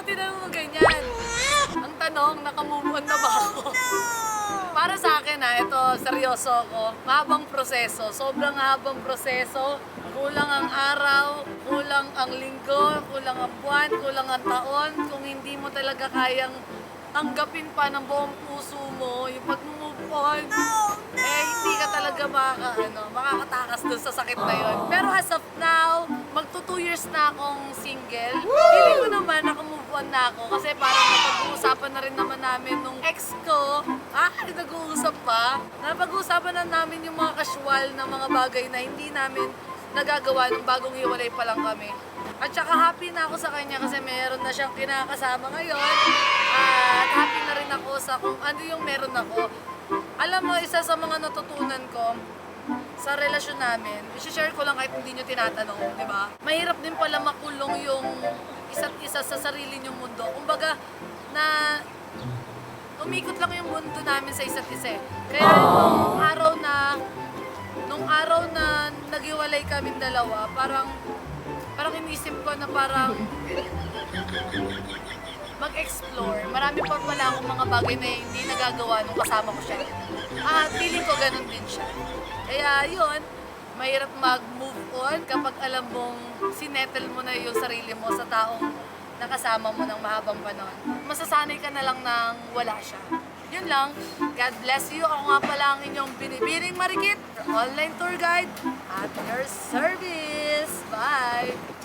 tinanong mo ganyan? Ang tanong, nakamove on na ba ako? Para sa akin ito, seryoso ako. Mahabang proseso, sobrang habang proseso. Kulang ang araw, kulang ang linggo, kulang ang buwan, kulang ang taon. Kung hindi mo talaga kayang tanggapin pa ng buong puso mo yung pag-move on, hindi ka talaga makakatakas dun sa sakit na yun. Pero as of now, magto 2 years na akong single. Feeling ko naman nakamove on na ako kasi parang napag-uusapan na rin naman namin nung ex ko. Nag-uusap pa. Napag-uusapan na namin yung mga casual na mga bagay na hindi namin nagagawa nung bagong hiwalay pa lang kami. At saka happy na ako sa kanya kasi meron na siyang kinakasama ngayon. At happy na rin ako sa kung ano yung meron ako. Alam mo, isa sa mga natutunan ko sa relasyon namin, i-share ko lang kahit hindi nyo tinatanong, di ba? Mahirap din pala makulong yung isa't isa sa sarili nyong mundo. Kumbaga, na umikot lang yung mundo namin sa isa't isa. Kaya nung araw na naghiwalay kaming dalawa, parang inisip ko na parang mag-explore. Marami pa pala akong mga bagay na hindi nagagawa nung kasama ko siya. Feeling ko ganun din siya. Kaya yun, mahirap mag-move on kapag alam mong sinettle mo na yung sarili mo sa taong nakasama mo ng mahabang panahon. Masasanay ka na lang nang wala siya. Yun lang. God bless you. Ako nga pala ang inyong binibining marikit, online tour guide at your service. Bye!